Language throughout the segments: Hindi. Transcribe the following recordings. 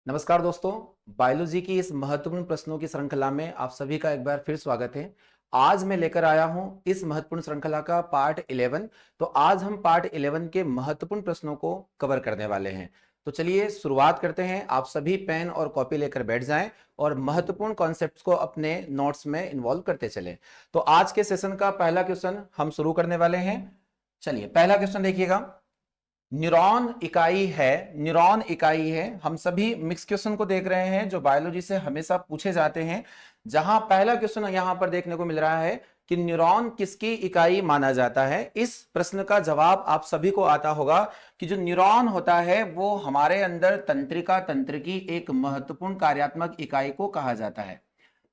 नमस्कार दोस्तों, बायोलॉजी की इस महत्वपूर्ण प्रश्नों की श्रृंखला में आप सभी का एक बार फिर स्वागत है। आज मैं लेकर आया हूं इस महत्वपूर्ण श्रृंखला का पार्ट 11। तो आज हम पार्ट 11 के महत्वपूर्ण प्रश्नों को कवर करने वाले हैं। तो चलिए शुरुआत करते हैं। आप सभी पेन और कॉपी लेकर बैठ जाएं और महत्वपूर्ण कॉन्सेप्ट्स को अपने नोट्स में इन्वॉल्व करते चलें। तो आज के सेशन का पहला क्वेश्चन हम शुरू करने वाले हैं। चलिए पहला क्वेश्चन देखिएगा। न्यूरॉन इकाई है, न्यूरॉन इकाई है। हम सभी मिक्स क्वेश्चन को देख रहे हैं जो बायोलॉजी से हमेशा पूछे जाते हैं, जहां पहला क्वेश्चन यहां पर देखने को मिल रहा है कि न्यूरॉन किसकी इकाई माना जाता है। इस प्रश्न का जवाब आप सभी को आता होगा कि जो न्यूरॉन होता है वो हमारे अंदर तंत्रिका तंत्र की एक महत्वपूर्ण कार्यात्मक इकाई को कहा जाता है।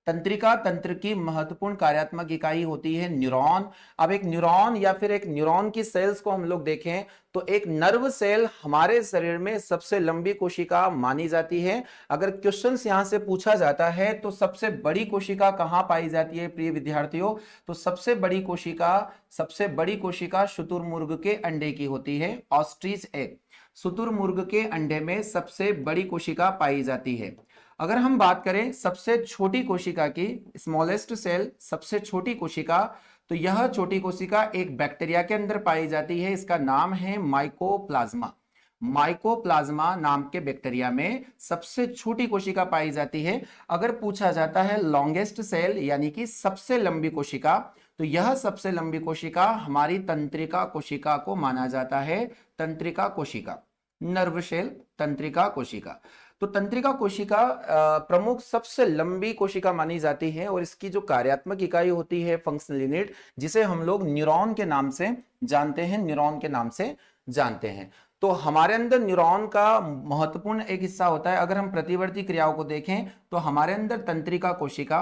तंत्रिका तंत्र की महत्वपूर्ण कार्यात्मक इकाई होती है न्यूरॉन। अब एक न्यूरॉन या फिर एक न्यूरॉन की सेल्स को हम लोग देखें तो एक नर्व सेल हमारे शरीर में सबसे लंबी कोशिका मानी जाती है। अगर क्वेश्चंस यहां से पूछा जाता है तो सबसे बड़ी कोशिका कहां पाई जाती है प्रिय विद्यार्थियों, तो सबसे बड़ी कोशिका शुतुरमुर्ग के अंडे की होती है, ऑस्ट्रिच एग। शुतुरमुर्ग के अंडे में सबसे बड़ी कोशिका पाई जाती है। अगर हम बात करें सबसे छोटी कोशिका की, स्मॉलेस्ट सेल, सबसे छोटी कोशिका, तो यह छोटी कोशिका एक बैक्टीरिया के अंदर पाई जाती है। इसका नाम है माइकोप्लाज्मा। माइकोप्लाज्मा नाम के बैक्टीरिया में सबसे छोटी कोशिका पाई जाती है। अगर पूछा जाता है लॉन्गेस्ट सेल यानी कि सबसे लंबी कोशिका, तो यह सबसे लंबी कोशिका हमारी तंत्रिका कोशिका को माना जाता है। तंत्रिका कोशिका, नर्व सेल, तंत्रिका कोशिका। तो तंत्रिका कोशिका प्रमुख सबसे लंबी कोशिका मानी जाती है और इसकी जो कार्यात्मक इकाई होती है फंक्शनल यूनिट, जिसे हम लोग न्यूरॉन के नाम से जानते हैं, न्यूरॉन के नाम से जानते हैं। तो हमारे अंदर न्यूरॉन का महत्वपूर्ण एक हिस्सा होता है। अगर हम प्रतिवर्ती क्रियाओं को देखें तो हमारे अंदर तंत्रिका कोशिका,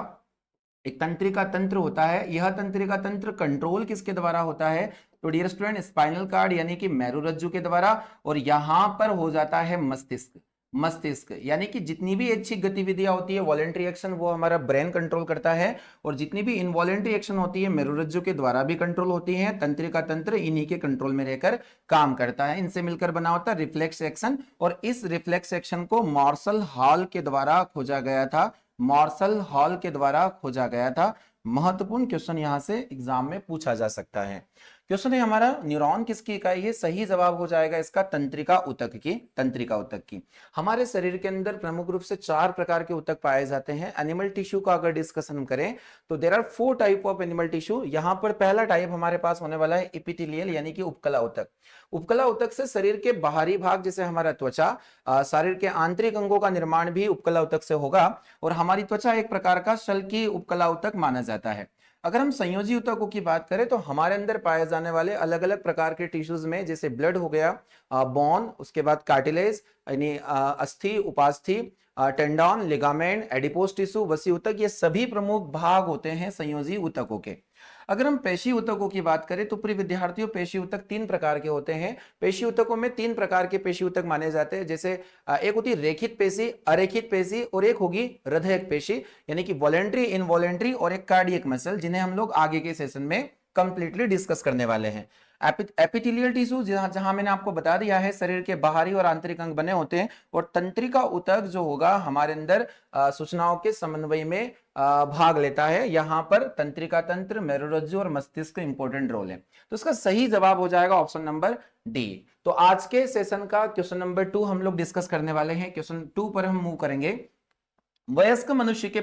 एक तंत्रिका तंत्र होता है। यह तंत्रिका तंत्र कंट्रोल किसके द्वारा होता है, तो डियर स्टूडेंट स्पाइनल कार्ड यानी कि मेरुरज्जु के द्वारा। और यहां पर हो जाता है मस्तिष्क। मस्तिष्क यानी कि जितनी भी ऐच्छिक गतिविधियां होती है वॉलेंट्री एक्शन, वो हमारा ब्रेन कंट्रोल करता है। और जितनी भी इनवॉलेंट्री एक्शन होती है मेरुरज्जु के द्वारा भी कंट्रोल होती है। तंत्रिका तंत्र इन्हीं के कंट्रोल में रहकर काम करता है। इनसे मिलकर बना होता है रिफ्लेक्स एक्शन। और इस रिफ्लेक्स एक्शन को मार्शल हॉल के द्वारा खोजा गया था। मार्शल हॉल के द्वारा खोजा गया था। महत्वपूर्ण क्वेश्चन यहां से एग्जाम में पूछा जा सकता है। क्वेश्चन है हमारा न्यूरॉन किसकी इकाई है। सही जवाब हो जाएगा इसका तंत्रिका ऊतक की। तंत्रिका ऊतक की। हमारे शरीर के अंदर प्रमुख रूप से 4 प्रकार के ऊतक पाए जाते हैं। एनिमल टिश्यू का अगर डिस्कशन करें तो there are 4 type of animal tissue. यहां पर पहला टाइप हमारे पास होने वाला है एपिथेलियल यानी कि उपकला ऊतक। उपकला ऊतक से शरीर के बाहरी भाग जैसे हमारा त्वचा, शरीर के आंतरिक अंगों का निर्माण भी उपकला ऊतक से होगा। और हमारी त्वचा एक प्रकार का शल्की उपकला ऊतक माना जाता है। अगर हम संयोजी ऊतकों की बात करें तो हमारे अंदर पाए जाने वाले अलग अलग प्रकार के टिश्यूज में जैसे ब्लड हो गया, बोन, उसके बाद कार्टिलेज यानी अस्थि, उपास्थि, टेंडन, लिगामेंट, एडिपोज टिश्यू, वसी ऊतक, ये सभी प्रमुख भाग होते हैं संयोजी ऊतकों के। अगर हम पेशी ऊतकों की बात करें तो प्रिय विद्यार्थियों पेशी ऊतक 3 प्रकार के होते हैं। पेशी ऊतकों में 3 प्रकार के पेशी ऊतक माने जाते हैं। जैसे एक होती है रेखित पेशी, अरेखित पेशी, और एक होगी हृदयक पेशी यानी कि वॉलेंट्री, इनवॉलेंट्री, और एक कार्डियक मसल, जिन्हें हम लोग आगे के सेशन में कंप्लीटली डिस्कस करने वाले हैं। एपिथेलियल टिश्यू जहां जहां मैंने आपको बता दिया है शरीर के बाहरी और आंतरिक अंग बने होते हैं। और तंत्रिका ऊतक जो होगा हमारे अंदर सूचनाओं के समन्वय में भाग लेता है। यहां पर तंत्रिका तंत्र, मेरुरज्जु और मस्तिष्क इंपॉर्टेंट रोल है। तो इसका सही जवाब हो जाएगा ऑप्शन नंबर डी। तो आज के सेशन का क्वेश्चन नंबर 2 हम लोग डिस्कस करने वाले हैं। क्वेश्चन 2 पर हम मूव करेंगे। वयस्क मनुष्य के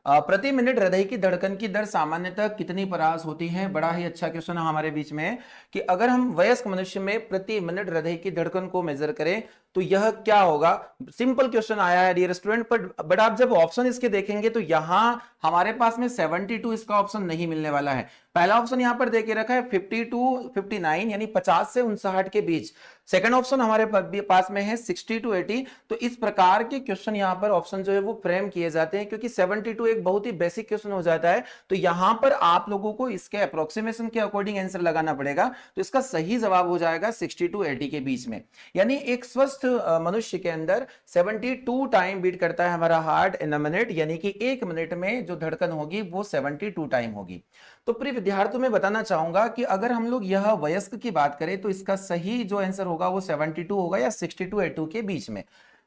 प्रति मिनट हृदय की धड़कन की दर सामान्यतः कितनी परास होती है। बड़ा ही अच्छा क्वेश्चन हमारे बीच में है कि अगर हम वयस्क मनुष्य में प्रति मिनट हृदय की धड़कन को मेजर करें तो यह क्या होगा। सिंपल क्वेश्चन आया है डियर स्टूडेंट, बट आप जब ऑप्शन इसके देखेंगे तो यहां हमारे पास में 72 इसका ऑप्शन नहीं मिलने वाला है। पहला ऑप्शन यहां पर देके रखा है 52 59 यानी 50 से 59 के बीच। सेकंड ऑप्शन हमारे पास में है 60 टू 80। तो इस प्रकार के क्वेश्चन यहां पर ऑप्शन जो है वो फ्रेम किए जाते हैं क्योंकि 72 एक बहुत ही बेसिक क्वेश्चन हो जाता है। तो यहां पर आप लोगों को इसके अप्रोक्सीमेशन के अकॉर्डिंग आंसर लगाना पड़ेगा। तो इसका सही जवाब हो जाएगा 60 टू 80 के बीच में। यानी एक स्वस्थ मनुष्य के अंदर 72 टाइम बीट करता है हमारा हार्ट इन अ मिनट, यानी कि 1 मिनट में जो धड़कन होगी वो 72 टाइम होगी। तो प्रिय विद्यार्थियों में बताना चाहूंगा कि अगर हम लोग यह वयस्क की बात करें तो इसका सही जो आंसर होगा वो 72 होगा या 60 टू 82 के बीच में।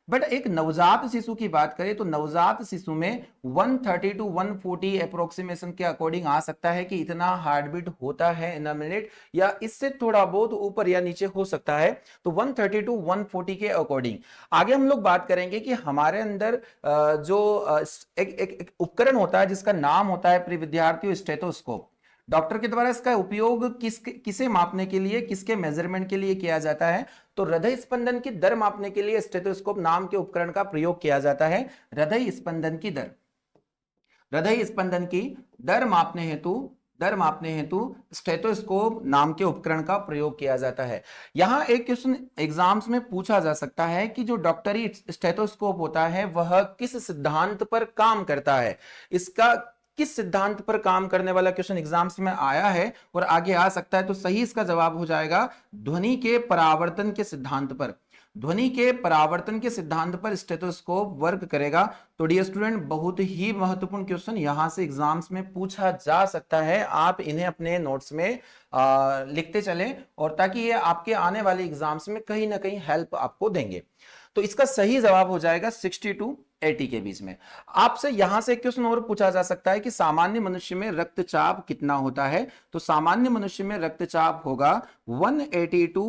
बट एक नवजात शिशु की बात करें तो नवजात शिशु में 130 टू 140 अप्रोक्सीमेशन के अकॉर्डिंग आ सकता है कि इतना हार्ट बीट होता है इन अ मिनट, या इससे थोड़ा बहुत ऊपर या नीचे हो सकता है। तो 130 टू 140 के अकॉर्डिंग। आगे हम लोग बात करेंगे कि हमारे अंदर जो एक उपकरण होता है जिसका नाम होता है प्रिय विद्यार्थियों स्टेथोस्कोप। डॉक्टर के द्वारा इसका उपयोग किसे मापने के लिए, किसके मेजरमेंट के लिए किया जाता है? तो हृदय स्पंदन की दर मापने के लिए स्टेथोस्कोप नाम के उपकरण का प्रयोग किया जाता है। हृदय स्पंदन की दर, हृदय स्पंदन की दर मापने हेतु स्टेथोस्कोप नाम के उपकरण का प्रयोग किया जाता है। यहां एक क्वेश्चन एग्जाम्स में पूछा जा सकता है कि जो डॉक्टरी स्टेथोस्कोप होता है वह किस सिद्धांत पर काम करता है। इसका किस सिद्धांत पर काम करने वाला क्वेश्चन एग्जाम्स में आया है और आगे आ सकता है। तो सही इसका जवाब हो जाएगा ध्वनि के परावर्तन के सिद्धांत पर। ध्वनि के परावर्तन के सिद्धांत पर स्टेथोस्कोप वर्क करेगा। तो डियर स्टूडेंट, बहुत ही महत्वपूर्ण क्वेश्चन यहां से एग्जाम्स में पूछा जा सकता है। आप इन्हें अपने नोट्स में लिखते चलें, और ताकि ये आपके आने वाले एग्जाम्स में कहीं ना कहीं हेल्प आपको देंगे। तो इसका सही जवाब हो जाएगा 60 टू 80 के बीच में। आपसे यहां से क्वेश्चन और पूछा जा सकता है कि सामान्य मनुष्य में रक्तचाप कितना होता है। तो सामान्य मनुष्य में रक्तचाप होगा 180 टू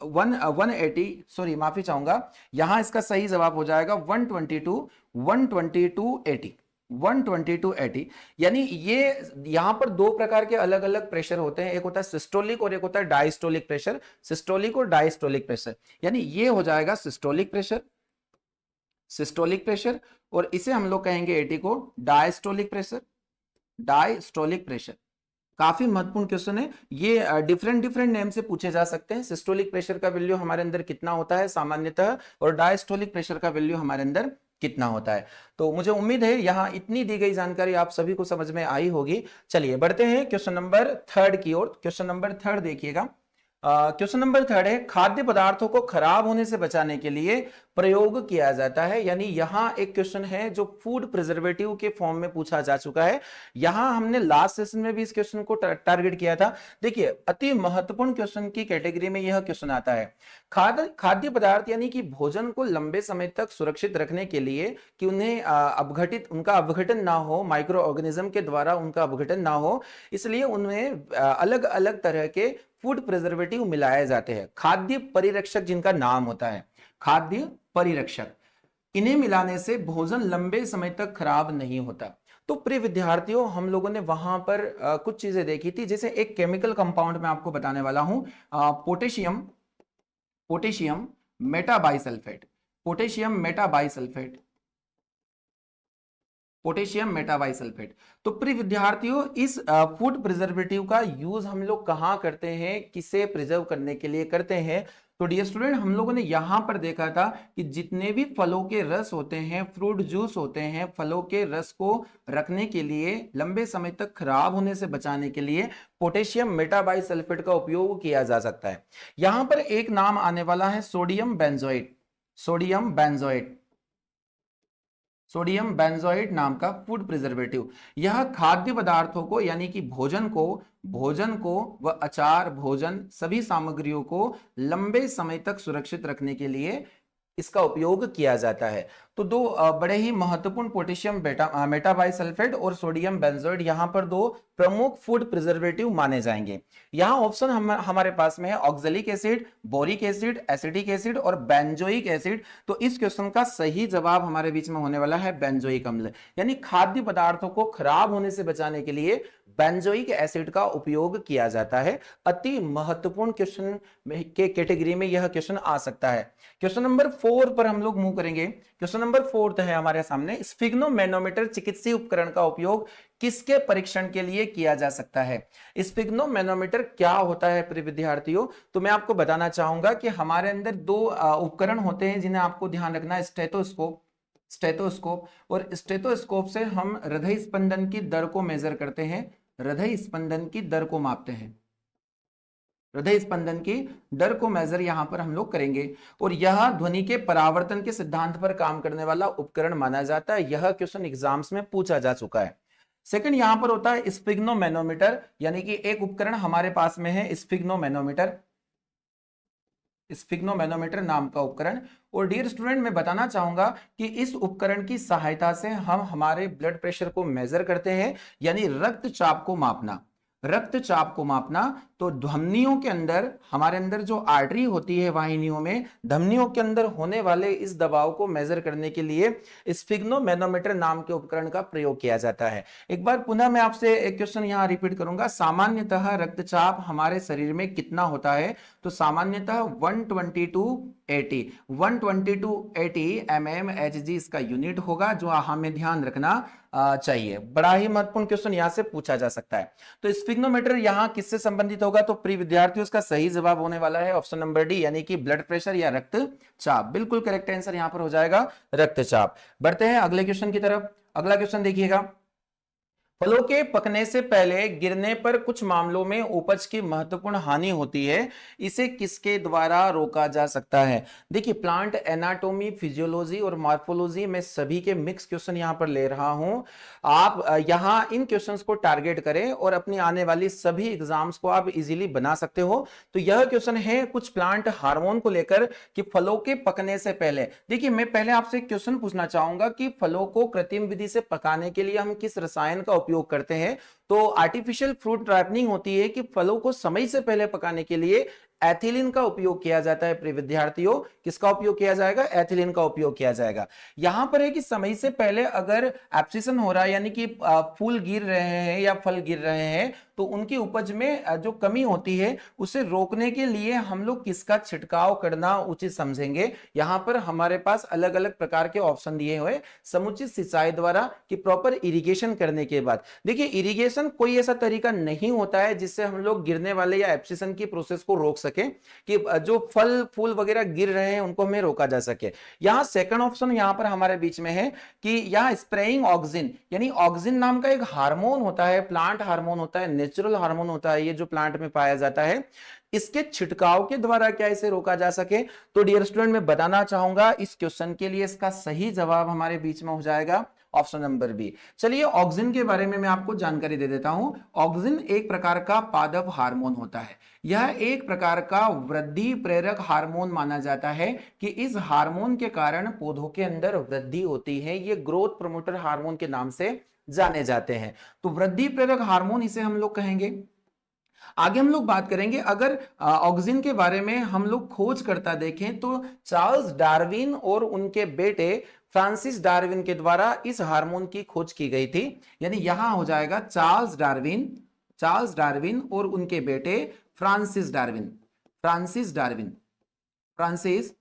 180, सॉरी माफी चाहूंगा, यहां इसका सही जवाब हो जाएगा 120 टू 80। 120 टू 80, यानी ये यहां पर दो प्रकार के अलग अलग प्रेशर होते हैं, एक होता है सिस्टोलिक और एक होता है डायस्टोलिक प्रेशर। सिस्टोलिक और डायस्टोलिक प्रेशर, यानी ये हो जाएगा सिस्टोलिक प्रेशर, सिस्टोलिक प्रेशर, और इसे हम लोग कहेंगे 80 को डायस्टोलिक प्रेशर, डायस्टोलिक प्रेशर। काफी महत्वपूर्ण क्वेश्चन है ये, डिफरेंट डिफरेंट नेम से पूछे जा सकते हैं। सिस्टोलिक प्रेशर का वैल्यू हमारे अंदर कितना होता है सामान्यतः, और डायस्टोलिक प्रेशर का वैल्यू हमारे अंदर कितना होता है। तो मुझे उम्मीद है यहां इतनी दी गई जानकारी आप सभी को समझ में आई होगी। चलिए बढ़ते हैं क्वेश्चन नंबर 3 की ओर। क्वेश्चन नंबर 3 देखिएगा। क्वेश्चन नंबर 3 है, खाद्य पदार्थों को खराब होने से बचाने के लिए प्रयोग किया जाता है। यानी यहां एक क्वेश्चन है जो फूड प्रिजर्वेटिव के फॉर्म में पूछा जा चुका है। यहां हमने लास्ट सेशन में भी इस क्वेश्चन को टारगेट किया था। देखिए अति महत्वपूर्ण क्वेश्चन की कैटेगरी में यह क्वेश्चन आता है। खाद्य पदार्थ यानी कि भोजन को लंबे समय तक सुरक्षित रखने के लिए, कि उन्हें उनका अपघटन ना हो, माइक्रो ऑर्गेनिज्म के द्वारा उनका अपघटन ना हो, इसलिए उनमें अलग अलग तरह के फूड प्रिजर्वेटिव मिलाए जाते हैं। खाद्य परिरक्षक जिनका नाम होता है, खाद्य परिरक्षक, इन्हें मिलाने से भोजन लंबे समय तक खराब नहीं होता। तो प्रिय विद्यार्थियों, हम लोगों ने वहां पर कुछ चीजें देखी थी, जैसे एक केमिकल कंपाउंड मैं आपको बताने वाला हूं, potassium, potassium metabisulphite, potassium metabisulphite, potassium metabisulphite. तो प्रिय विद्यार्थियों, इस फूड प्रिजर्वेटिव का यूज हम लोग कहां करते हैं, किसे प्रिजर्व करने के लिए करते हैं? तो डियर स्टूडेंट, हम लोगों ने यहां पर देखा था कि जितने भी फलों के रस होते हैं, फ्रूट जूस होते हैं, फलों के रस को रखने के लिए, लंबे समय तक खराब होने से बचाने के लिए पोटेशियम मेटाबाइसल्फेट का उपयोग किया जा सकता है। यहां पर एक नाम आने वाला है sodium benzoate, sodium benzoate, sodium benzoate नाम का फूड प्रिजर्वेटिव। यह खाद्य पदार्थों को, यानी कि भोजन को व अचार, भोजन सभी सामग्रियों को लंबे समय तक सुरक्षित रखने के लिए इसका उपयोग किया जाता है। तो दो बड़े ही महत्वपूर्ण, पोटेशियम मेटाबाइसल्फेट और सोडियम बेंजोएट, यहां पर दो प्रमुख फूड प्रिजर्वेटिव माने जाएंगे। यहां ऑप्शन हमारे पास में है oxalic acid, boric acid, acetic acid और बेंजोइक एसिड। तो इस क्वेश्चन का सही जवाब हमारे बीच में होने वाला है बेंजोइक अम्ल। यानी खाद्य पदार्थों को खराब होने से बचाने के लिए बेंजोइक एसिड का उपयोग किया जाता है। अति महत्वपूर्ण क्वेश्चन के कैटेगरी में यह क्वेश्चन आ सकता है। क्वेश्चन नंबर 4 पर हम लोग मूव करेंगे। क्वेश्चन नंबर 4 है हमारे सामने, स्फिग्नोमेनोमीटर चिकित्सीय उपकरण का उपयोग किसके परीक्षण के लिए किया जा सकता है? स्फिग्नोमेनोमीटर क्या होता है प्रिय विद्यार्थियों? तो मैं आपको बताना चाहूंगा कि हमारे अंदर दो उपकरण होते हैं जिन्हें आपको ध्यान रखना है, स्टेथोस्कोप, स्टेथोस्कोप, और स्टेथोस्कोप से हम हृदय स्पंदन की दर को मेजर करते हैं, हृदय स्पंदन की दर को मापते हैं, हृदय स्पंदन की दर को मेजर यहां पर हम लोग करेंगे। और यह ध्वनि के परावर्तन के सिद्धांत पर काम करने वाला उपकरण माना जाता है। यह क्वेश्चन एग्जाम्स में पूछा जा चुका है। सेकंड यहां पर होता है स्फिग्नोमेनोमीटर, यानी कि एक उपकरण हमारे पास में है स्फिग्नोमेनोमीटर, स्फिग्नोमैनोमीटर नाम का उपकरण। और डियर स्टूडेंट, मैं बताना चाहूंगा कि इस उपकरण की सहायता से हम हमारे ब्लड प्रेशर को मेजर करते हैं, यानी रक्तचाप को मापना। रक्तचाप को मापना, तो धमनियों के अंदर, हमारे अंदर जो आर्टरी होती है वाहिनियों में, धमनियों के अंदर होने वाले इस दबाव को मेजर करने के लिए स्फिग्नोमैनोमीटर नाम के उपकरण का प्रयोग किया जाता है। एक बार पुनः मैं आपसे एक क्वेश्चन यहां रिपीट करूंगा। सामान्यतः रक्तचाप हमारे शरीर में कितना होता है? तो सामान्यतः 120/80 120/80 mmHg इसका यूनिट होगा, जो हमें ध्यान रखना चाहिए। बड़ा ही महत्वपूर्ण क्वेश्चन यहां से पूछा जा सकता है। तो स्फिग्नोमीटर यहां किससे संबंधित होगा? तो प्रिय विद्यार्थियों, इसका सही जवाब होने वाला है ऑप्शन नंबर डी, यानी कि ब्लड प्रेशर या रक्तचाप। बिल्कुल करेक्ट आंसर यहां पर हो जाएगा रक्तचाप। बढ़ते हैं अगले क्वेश्चन की तरफ। अगला क्वेश्चन देखिएगा। फलों के पकने से पहले गिरने पर कुछ मामलों में उपज की महत्वपूर्ण हानि होती है, इसे किसके द्वारा रोका जा सकता है? देखिए, प्लांट एनाटॉमी, फिजियोलॉजी और मॉर्फोलॉजी में सभी के मिक्स क्वेश्चन यहां पर ले रहा हूं। आप यहां इन क्वेश्चंस को टारगेट करें और अपनी आने वाली सभी एग्जाम्स को आप इजीली बना सकते हो। तो यह क्वेश्चन है कुछ प्लांट हार्मोन को लेकर कि फलों के पकने से पहले। देखिए, मैं पहले आपसे एक क्वेश्चन पूछना चाहूंगा कि फलों को कृत्रिम विधि से पकाने के लिए हम किस रसायन का उपयोग करते हैं? तो आर्टिफिशियल फ्रूट राइपनिंग होती है कि फलों को समय से पहले पकाने के लिए एथिलीन का उपयोग किया जाता है। प्रिय विद्यार्थियों, किसका उपयोग किया जाएगा? एथिलीन का उपयोग किया जाएगा। यहां पर है कि समय से पहले अगर एब्सिशन हो रहा है, यानी कि फूल गिर रहे हैं या फल गिर रहे हैं, तो उनकी उपज में जो कमी होती है उसे रोकने के लिए हम लोग किसका छिड़काव करना उचित समझेंगे? यहां पर हमारे पास अलग अलग प्रकार के ऑप्शन दिए हुए, समुचित सिंचाई द्वारा कि प्रॉपर इरिगेशन करने के बाद। देखिए, इरिगेशन कोई ऐसा तरीका नहीं होता है जिससे हम लोग गिरने वाले या एब्सिशन की प्रोसेस को रोक सके, कि जो फल फूल वगैरह गिर रहे हैं उनको हमें रोका जा सके। यहां सेकंड ऑप्शन यहां पर हमारे बीच में है कि यहां स्प्रेइंग ऑक्सिन, यानी ऑक्सिन नाम का एक हार्मोन होता है, प्लांट हार्मोन होता है, नेचुरल हार्मोन होता है, ये जो प्लांट में पाया जाता है, इसके छिड़काव के द्वारा क्या इसे रोका जा सके? तो डियर स्टूडेंट, मैं बताना चाहूंगा इस क्वेश्चन के लिए इसका सही जवाब हमारे बीच में हो जाएगा ऑप्शन नंबर बी। चलिए, ऑक्सिन के बारे में मैं आपको जानकारी दे देता हूं। ऑक्सिन एक प्रकार का पादप हार्मोन होता है। यह एक प्रकार का वृद्धि प्रेरक हार्मोन माना जाता है कि इस हार्मोन के कारण पौधों के अंदर वृद्धि होती है। ये ग्रोथ प्रमोटर हार्मोन के नाम से जाने जाते हैं। तो वृद्धि प्रेरक हार्मोन इसे हम लोग कहेंगे। आगे हम लोग बात करेंगे, अगर ऑक्सिन के बारे में हम लोग खोज करता देखें तो चार्ल्स डार्विन और उनके बेटे फ्रांसिस डार्विन के द्वारा इस हार्मोन की खोज की गई थी। यानी यहां हो जाएगा चार्ल्स डार्विन और उनके बेटे फ्रांसिस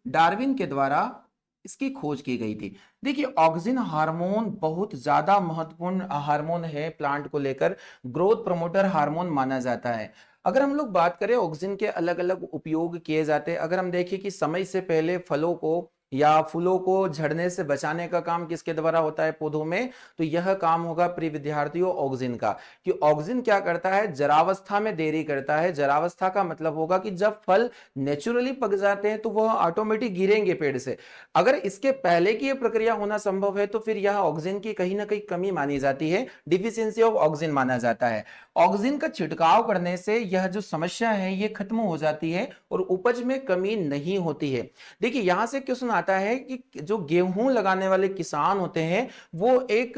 डार्विन के द्वारा इसकी खोज की गई थी। देखिए, ऑक्सिन हार्मोन बहुत ज्यादा महत्वपूर्ण हार्मोन है प्लांट को लेकर, ग्रोथ प्रमोटर हार्मोन माना जाता है। अगर हम लोग बात करें ऑक्सिन के अलग अलग उपयोग किए जाते हैं, अगर हम देखें कि समय से पहले फलों को या फूलों को झड़ने से बचाने का काम किसके द्वारा होता है पौधों में? तो यह काम होगा प्रिय विद्यार्थियों ऑक्सिन का। कि ऑक्सिन क्या करता है? जरावस्था में देरी करता है। जरावस्था का मतलब होगा कि जब फल नेचुरली पक जाते हैं तो वह ऑटोमेटिक गिरेंगे पेड़ से। अगर इसके पहले की यह प्रक्रिया होना संभव है तो फिर यह ऑक्सिन की कहीं ना कहीं कमी मानी जाती है, डिफिशियंसी ऑफ ऑक्सिन माना जाता है। ऑक्सिन का छिड़काव करने से यह जो समस्या है ये खत्म हो जाती है और उपज में कमी नहीं होती है। देखिए, यहां से क्वेश्चन आता है कि जो गेहूं लगाने वाले किसान होते हैं वो एक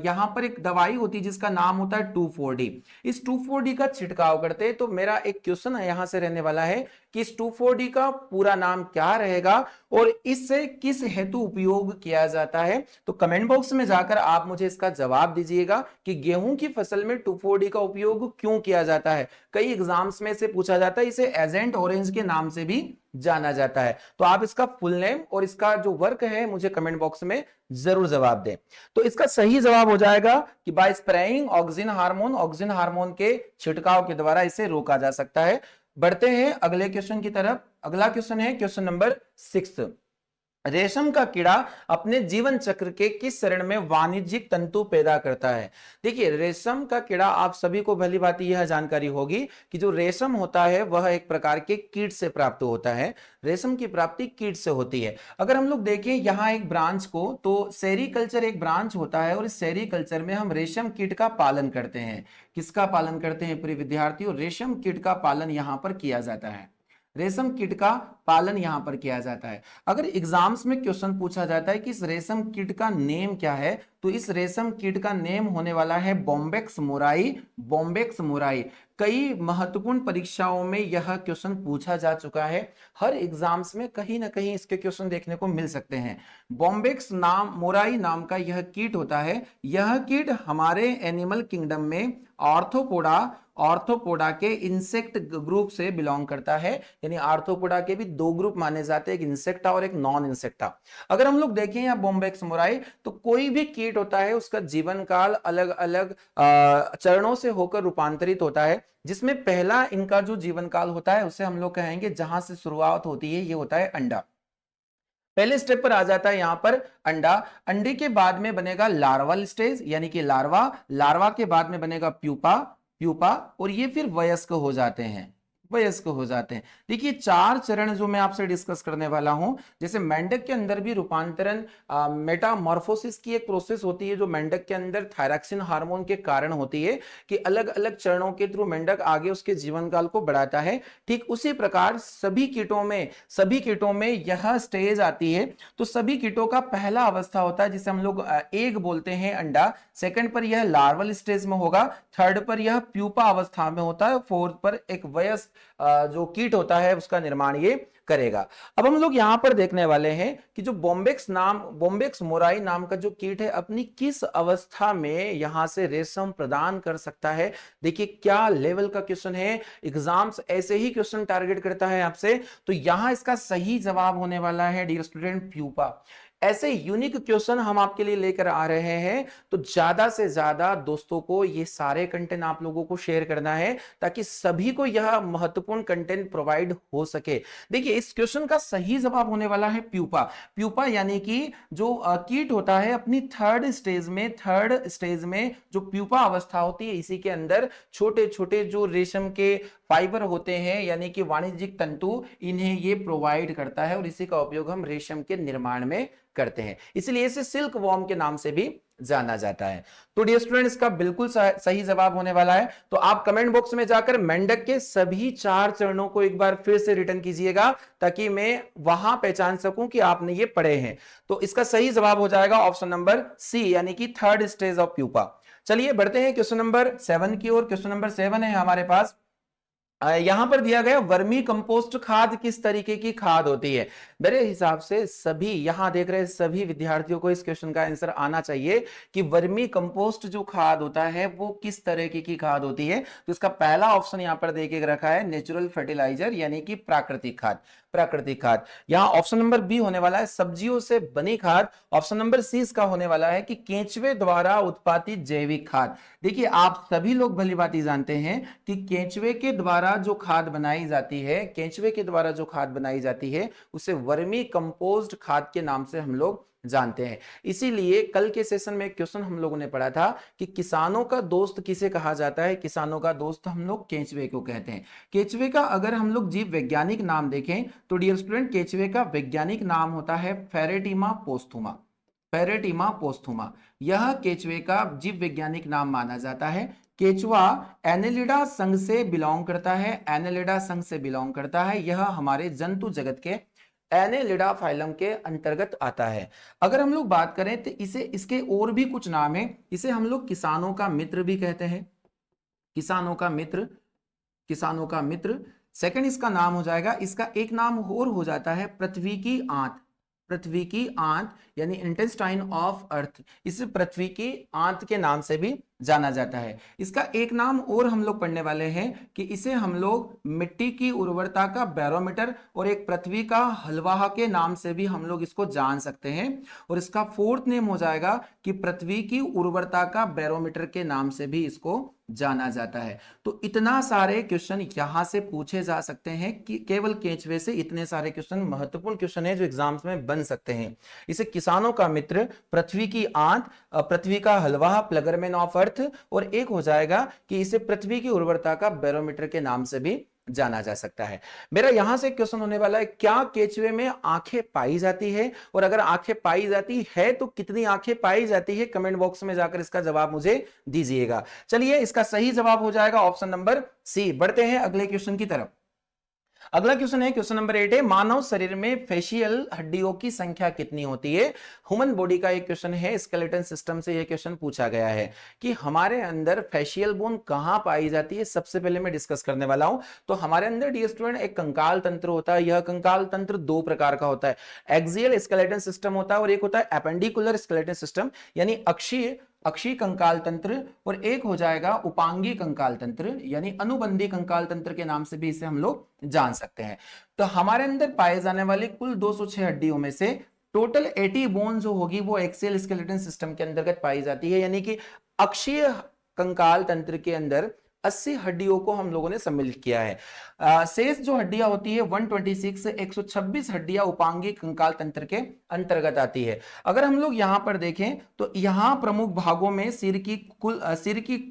यहां पर एक दवाई होती है जिसका नाम होता है 2,4-D। इस 2,4-D का छिड़काव करते हैं। तो मेरा एक क्वेश्चन यहां से रहने वाला है कि इस 2,4-D का पूरा नाम क्या रहेगा और इससे किस हेतु उपयोग किया जाता है? तो कमेंट बॉक्स में जाकर आप मुझे इसका जवाब दीजिएगा कि गेहूं की फसल में 2,4-D का उपयोग क्यों किया जाता है। कई एग्जाम्स में से पूछा जाता है, इसे एजेंट ऑरेंज के नाम से भी जाना जाता है। तो आप इसका फुल नेम और इसका जो वर्क है मुझे कमेंट बॉक्स में जरूर जवाब दें। तो इसका सही जवाब हो जाएगा कि बाय स्प्रेइंग ऑक्सिन हार्मोन के छिड़काव के द्वारा इसे रोका जा सकता है। बढ़ते हैं अगले क्वेश्चन की तरफ। अगला क्वेश्चन है क्वेश्चन नंबर 6। रेशम का कीड़ा अपने जीवन चक्र के किस चरण में वाणिज्यिक तंतु पैदा करता है? देखिए, रेशम का कीड़ा, आप सभी को भली भांति यह जानकारी होगी कि जो रेशम होता है वह एक प्रकार के कीट से प्राप्त होता है। रेशम की प्राप्ति कीट से होती है। अगर हम लोग देखें यहाँ एक ब्रांच को, तो सेरीकल्चर एक ब्रांच होता है और इस सेरीकल्चर में हम रेशम कीट का पालन करते हैं। किसका पालन करते हैं प्रिय विद्यार्थियों? रेशम कीट का पालन यहाँ पर किया जाता है। रेशम कीट का पालन यहां पर किया जाता है। अगर एग्जाम्स में क्वेश्चन पूछा जाता है कि इस रेशम कीट का नेम क्या है, तो इस रेशम कीट का नेम होने वाला है बॉम्बेक्स मोराई। बॉम्बेक्स मोराई कई महत्वपूर्ण परीक्षाओं में यह क्वेश्चन पूछा जा चुका है। हर एग्जाम्स में कहीं ना कहीं इसके क्वेश्चन देखने को मिल सकते हैं। बॉम्बेक्स नाम मोराई नाम का यह कीट होता है। यह कीट हमारे एनिमल किंगडम में आर्थ्रोपोडा आर्थ्रोपोडा के इंसेक्ट ग्रुप से बिलोंग करता है। यानी आर्थ्रोपोडा के भी दो ग्रुप माने जाते हैं, एक इंसेक्टा और एक नॉन इंसेक्टा। अगर हम लोग देखें यहाँ बॉम्बेक्स मोराई, तो कोई भी कीट होता है उसका जीवन काल अलग अलग चरणों से होकर रूपांतरित होता है, जिसमें पहला इनका जो जीवन काल होता है उसे हम लोग कहेंगे, जहां से शुरुआत होती है ये होता है अंडा। पहले स्टेप पर आ जाता है यहां पर अंडा। अंडे के बाद में बनेगा लार्वल स्टेज यानी कि लार्वा। लार्वा के बाद में बनेगा प्यूपा। प्यूपा और ये फिर वयस्क हो जाते हैं। वयस्क हो जाते हैं। देखिए चार चरण जो मैं आपसे डिस्कस करने वाला हूं, जैसे मेंढक के अंदर भी रूपांतरण मेटामॉर्फोसिस की एक प्रोसेस होती है, जो मेंढक के अंदर थायरॉक्सिन हार्मोन के कारण होती है कि अलग अलग चरणों के थ्रू मेंढक आगे उसके जीवन काल को बढ़ाता है। ठीक उसी प्रकार सभी कीटों में यह स्टेज आती है। तो सभी कीटों का पहला अवस्था होता है जिसे हम लोग एग बोलते हैं, अंडा। सेकंड पर यह लार्वल स्टेज में होगा। थर्ड पर यह प्यूपा अवस्था में होता है। फोर्थ पर एक वयस्क जो कीट होता है उसका निर्माण ये करेगा। अब हम लोग यहां पर देखने वाले हैं कि जो बॉम्बेक्स मोराई नाम का जो कीट है अपनी किस अवस्था में यहां से रेशम प्रदान कर सकता है। देखिए क्या लेवल का क्वेश्चन है, एग्जाम्स ऐसे ही क्वेश्चन टारगेट करता है आपसे। तो यहां इसका सही जवाब होने वाला है डियर स्टूडेंट प्यूपा। ऐसे यूनिक क्वेश्चन हम आपके लिए लेकर आ रहे हैं, तो ज्यादा से ज्यादा दोस्तों को ये सारे कंटेंट आप लोगों को शेयर करना है ताकि सभी को यह महत्वपूर्ण कंटेंट प्रोवाइड हो सके। देखिए इस क्वेश्चन का सही जवाब होने वाला है प्यूपा। प्यूपा यानी कि जो कीट होता है अपनी थर्ड स्टेज में जो प्यूपा अवस्था होती है, इसी के अंदर छोटे छोटे जो रेशम के फाइबर होते हैं यानी कि वाणिज्यिक तंतु, इन्हें ये प्रोवाइड करता है और इसी का उपयोग हम रेशम के निर्माण में करते हैं। इसलिए इसे सिल्क वॉर्म के नाम से भी जाना जाता है। तो डियर स्टूडेंट इसका बिल्कुल सही जवाब होने वाला है। तो आप कमेंट बॉक्स में जाकर मेंढक के सभी चार चरणों को एक बार फिर से रिटर्न कीजिएगा ताकि मैं वहां पहचान सकूं कि आपने ये पढ़े हैं। तो इसका सही जवाब हो जाएगा ऑप्शन नंबर सी यानी कि थर्ड स्टेज ऑफ प्यूपा। चलिए बढ़ते हैं क्वेश्चन नंबर 7 की ओर। क्वेश्चन नंबर 7 है हमारे पास, यहां पर दिया गया वर्मी कंपोस्ट खाद किस तरीके की खाद होती है। मेरे हिसाब से सभी यहां देख रहे सभी विद्यार्थियों को इस क्वेश्चन का आंसर आना चाहिए कि वर्मी कंपोस्ट जो खाद होता है वो किस तरीके की खाद होती है। तो इसका पहला ऑप्शन यहां पर देके रखा है नेचुरल फर्टिलाइजर यानी कि प्राकृतिक खाद। प्राकृतिक खाद यहां ऑप्शन नंबर बी होने वाला है सब्जियों से बनी खाद। ऑप्शन नंबर सी इसका होने वाला है कि केंचुए द्वारा उत्पादित जैविक खाद। देखिए आप सभी लोग भली भांति जानते हैं कि केंचुए के द्वारा जो खाद बनाई जाती है, केंचुए के द्वारा जो खाद बनाई जाती है उसे वर्मी कंपोस्ट खाद के नाम से हम लोग जानते हैं। इसीलिए कल के सेशन में एक क्वेश्चन हम लोगों ने पढ़ा था कि किसानों का दोस्त किसे कहा जाता है। किसानों का दोस्त हम लोग केंचुए को कहते हैं। केंचुए का अगर हम लोग जीव वैज्ञानिक नाम देखें तो डियर स्टूडेंट केंचुए का वैज्ञानिक नाम होता है फेरेटिमा पोस्थुमा। फेरेटिमा पोस्थुमा यह केंचुए का जीव वैज्ञानिक नाम माना जाता है। केंचुआ एनेलिडा संघ से बिलोंग करता है। एनेलिडा संघ से बिलोंग करता है। यह हमारे जंतु जगत के एनेलिडा फाइलम के अंतर्गत आता है। अगर हम लोग बात करें तो इसे इसके और भी कुछ नाम है। इसे हम लोग किसानों का मित्र भी कहते हैं। किसानों का मित्र, किसानों का मित्र। सेकंड इसका नाम हो जाएगा, इसका एक नाम और हो जाता है पृथ्वी की आंत। पृथ्वी की आंत यानी इंटेस्टाइन ऑफ अर्थ, इसे पृथ्वी की आंत के नाम से भी जाना जाता है। इसका एक नाम और हम लोग पढ़ने वाले हैं कि इसे हम लोग मिट्टी की उर्वरता का बैरोमीटर और एक पृथ्वी का हलवाहा के नाम से भी हम लोग इसको जान सकते हैं। और इसका फोर्थ नेम हो जाएगा कि पृथ्वी की उर्वरता का बैरोमीटर के नाम से भी इसको जाना जाता है। तो इतना सारे क्वेश्चन यहां से पूछे जा सकते हैं कि केवल केंचुए से इतने सारे क्वेश्चन महत्वपूर्ण क्वेश्चन है जो एग्जाम्स में बन सकते हैं। इसे किसानों का मित्र, पृथ्वी की आंत, पृथ्वी का हलवा, प्लगरमैन ऑफ अर्थ, और एक हो जाएगा कि इसे पृथ्वी की उर्वरता का बैरोमीटर के नाम से भी जाना जा सकता है। मेरा यहां से क्वेश्चन होने वाला है, क्या केंचुए में आंखें पाई जाती है, और अगर आंखें पाई जाती है तो कितनी आंखें पाई जाती है। कमेंट बॉक्स में जाकर इसका जवाब मुझे दीजिएगा। चलिए इसका सही जवाब हो जाएगा ऑप्शन नंबर सी। बढ़ते हैं अगले क्वेश्चन की तरफ। अगला क्वेश्चन है, क्वेश्चन नंबर 8 है, मानव शरीर में फेशियल हड्डियों की संख्या कितनी होती है? ह्यूमन बॉडी का एक क्वेश्चन है, स्केलेटन सिस्टम से यह क्वेश्चन पूछा गया है कि हमारे अंदर फेशियल बोन कहां पाई जाती है। सबसे पहले मैं डिस्कस करने वाला हूं। तो हमारे अंदर डियर स्टूडेंट एक कंकाल तंत्र होता है। यह कंकाल तंत्र दो प्रकार का होता है, एक्सियल स्केलेटन सिस्टम होता है और एक होता है एपेंडिकुलर स्केलेटन सिस्टम, यानी अक्षीय अक्षीय कंकाल तंत्र, और एक हो जाएगा उपांगी कंकाल तंत्र यानी अनुबंधी कंकाल तंत्र के नाम से भी इसे हम लोग जान सकते हैं। तो हमारे अंदर पाए जाने वाली कुल 206 हड्डियों में से टोटल 80 बोन जो होगी वो एक्सियल स्केलेटन सिस्टम के अंतर्गत पाई जाती है, यानी कि अक्षीय कंकाल तंत्र के अंदर 80 हड्डियों को हम लोगों ने सम्मिलित किया है। शेष जो हड्डियां होती है 126 126 हड्डियां उपांगी कंकाल तंत्र के अंतर्गत आती है। अगर हम लोग यहां पर देखें तो यहां प्रमुख भागों में सिर की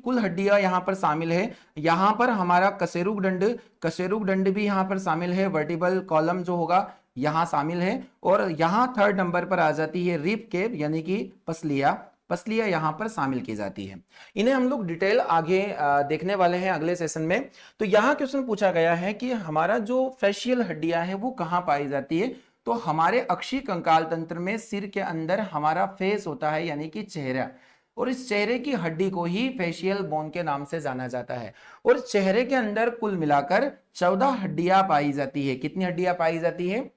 कुल हड्डियां यहां पर शामिल है। यहां पर हमारा कशेरुक दंड भी यहां पर शामिल है, वर्टिब्रल कॉलम जो होगा यहां शामिल है, और यहां थर्ड नंबर पर आ जाती है रिब केप यानी कि पसलियां यहां पर शामिल की जाती है। इन्हें हम लोग डिटेल आगे देखने वाले हैं अगले सेशन में। तो यहां क्वेश्चन पूछा गया है कि हमारा जो फेशियल हड्डियां है वो कहां पाई जाती है। तो हमारे अक्षीय कंकाल तंत्र में सिर के अंदर हमारा फेस होता है यानी कि चेहरा, और इस चेहरे की हड्डी को ही फेशियल बोन के नाम से जाना जाता है। और चेहरे के अंदर कुल मिलाकर 14 हड्डियां पाई जाती है। कितनी हड्डियां पाई जाती है?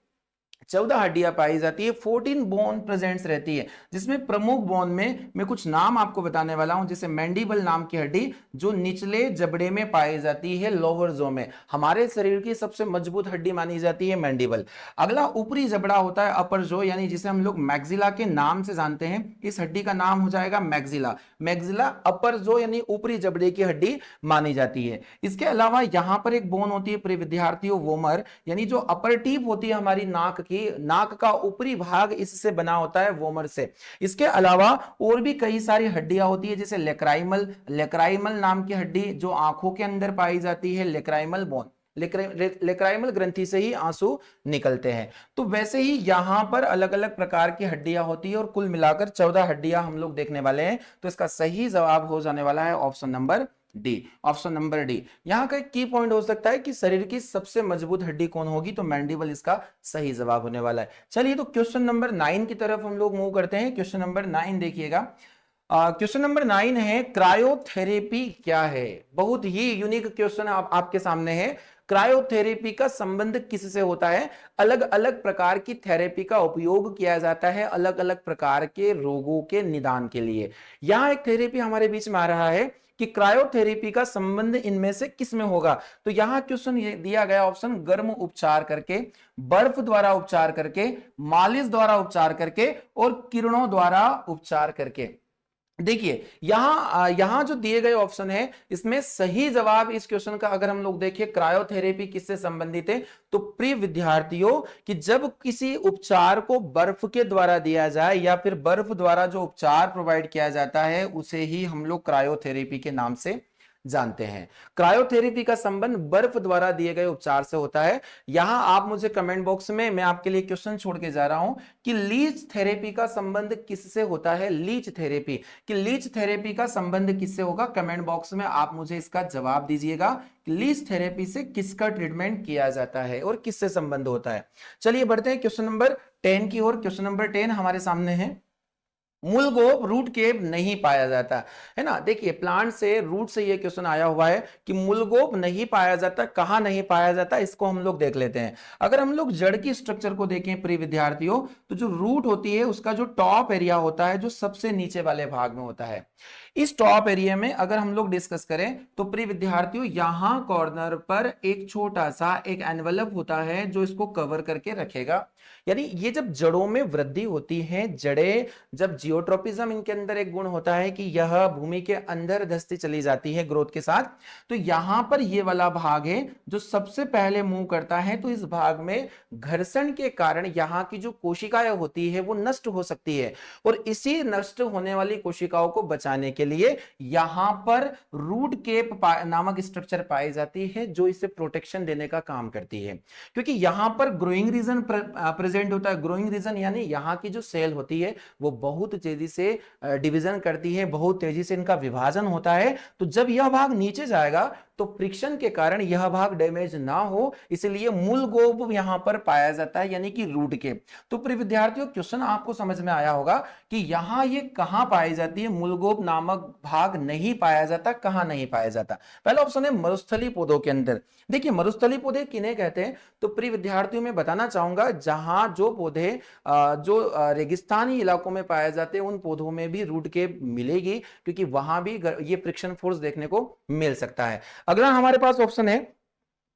14 हड्डियां पाई जाती है। 14 बोन प्रेजेंट्स रहती है, जिसमें प्रमुख बोन में मैं कुछ नाम आपको बताने वाला हूं, जैसे मैंडिबल नाम की हड्डी जो निचले जबड़े में पाई जाती है, लोअर जो में। हमारे शरीर की सबसे मजबूत हड्डी मानी जाती है मैंडिबल। अगला ऊपरी जबड़ा होता है अपर जो, यानी जिसे हम लोग मैक्सिला के नाम से जानते हैं। इस हड्डी का नाम हो जाएगा मैक्सिला अपर जो यानी ऊपरी जबड़े की हड्डी मानी जाती है। इसके अलावा यहां पर एक बोन होती है प्रिय विद्यार्थियों, वोमर, यानी जो अपर टीप होती है हमारी नाक की, नाक का ऊपरी भाग इससे बना होता है, वोमर से। इसके अलावा और भी कई सारी हड्डियां होती है, जैसे लेक्राइमल नाम की हड्डी जो आंखों के अंदर पाई जाती है, लेक्राइमल बोन। लेक्राइमल ग्रंथि से ही आंसू निकलते हैं। तो वैसे ही यहां पर अलग अलग प्रकार की हड्डियां होती है, और कुल मिलाकर 14 हड्डियां हम लोग देखने वाले हैं। तो इसका सही जवाब हो जाने वाला है option number D. Option number D यहां का एक की पॉइंट हो सकता है कि शरीर की सबसे मजबूत हड्डी कौन होगी, तो मैंडिबल इसका सही जवाब होने वाला है। चलिए तो क्वेश्चन नंबर 9 की तरफ हम लोग मूव करते हैं। क्वेश्चन नंबर 9 देखिएगा। क्वेश्चन नंबर 9 है, क्रायोथेरेपी क्या है? बहुत ही यूनिक क्वेश्चन आपके सामने है। क्रायोथेरेपी का संबंध किससे होता है? अलग अलग प्रकार की थेरेपी का उपयोग किया जाता है अलग अलग प्रकार के रोगों के निदान के लिए। यहां एक थेरेपी हमारे बीच में आ रहा है कि क्रायोथेरेपी का संबंध इनमें से किस में होगा। तो यहां क्वेश्चन ये दिया गया ऑप्शन, गर्म उपचार करके, बर्फ द्वारा उपचार करके, मालिश द्वारा उपचार करके, और किरणों द्वारा उपचार करके। देखिए यहां जो दिए गए ऑप्शन है इसमें सही जवाब इस क्वेश्चन का अगर हम लोग देखें क्रायोथेरेपी किससे संबंधित है, तो प्रिय विद्यार्थियों कि जब किसी उपचार को बर्फ के द्वारा दिया जाए या फिर बर्फ द्वारा जो उपचार प्रोवाइड किया जाता है उसे ही हम लोग क्रायोथेरेपी के नाम से जानते हैं। क्रायोथेरेपी का संबंध बर्फ द्वारा दिए गए उपचार से होता है। यहां आप मुझे कमेंट बॉक्स में, मैं आपके लिए क्वेश्चन छोड़ के जा रहा हूं कि लीच थेरेपी का संबंध किससे होता है। लीच थेरेपी का संबंध किससे होगा, कमेंट बॉक्स में आप मुझे इसका जवाब दीजिएगा। लीच थेरेपी से किसका ट्रीटमेंट किया जाता है और किससे संबंध होता है। चलिए बढ़ते हैं क्वेश्चन नंबर 10 की ओर। क्वेश्चन नंबर 10 हमारे सामने है, मूलगोप रूट केप नहीं पाया जाता है ना। देखिए प्लांट से, रूट से ये क्वेश्चन आया हुआ है कि मूलगोप नहीं पाया जाता, कहां नहीं पाया जाता, इसको हम लोग देख लेते हैं। अगर हम लोग जड़ की स्ट्रक्चर को देखें प्रिय विद्यार्थियों, तो जो रूट होती है उसका जो टॉप एरिया होता है जो सबसे नीचे वाले भाग में होता है। इस टॉप एरिया में अगर हम लोग डिस्कस करें तो प्रिय विद्यार्थियों यहां कॉर्नर पर एक छोटा सा एक एनवेलप होता है जो इसको कवर करके रखेगा। यानी ये जब जड़ों में वृद्धि होती है, जड़ें जब जियोट्रोपिज्म इनके अंदर एक गुण होता है कि यह भूमि के अंदर धंसती चली जाती है ग्रोथ के साथ, तो यहां पर ये वाला भाग है जो सबसे पहले मूव करता है। तो इस भाग में घर्षण के कारण यहां की जो कोशिकाएं होती है वो नष्ट हो सकती है, और इसी नष्ट होने वाली कोशिकाओं को बचाने के लिए यहां पर रूट केप नामक स्ट्रक्चर पाई जाती है जो इसे प्रोटेक्शन देने का काम करती है। क्योंकि यहां पर ग्रोइंग रीजन प्रेजेंट होता है। ग्रोइंग रीजन यानी यहां की जो सेल होती है वो बहुत तेजी से डिवीजन करती है, बहुत तेजी से इनका विभाजन होता है। तो जब यह भाग नीचे जाएगा तो फ्रिक्शन के कारण यह भाग डैमेज ना हो, इसलिए मूल गोब यहां पर पाया जाता है, यानी कि रूट के। तो प्रिय विद्यार्थियों, क्वेश्चन आपको समझ में आया होगा कि यहां ये कहां पाई जाती है, मूलगोब नामक भाग नहीं पाया जाता। कहां नहीं पाया जाता? पहला ऑप्शन है मरुस्थलीय पौधों के अंदर। देखिए मरुस्थलीय पौधे किन्हें कहते हैं, तो प्रिय विद्यार्थियों में बताना चाहूंगा, जहां जो पौधे रेगिस्तानी इलाकों में पाए जाते हैं उन पौधों में भी रूट के मिलेगी, क्योंकि वहां भी ये फ्रिक्शन फोर्स देखने को मिल सकता है। अगला हमारे पास ऑप्शन है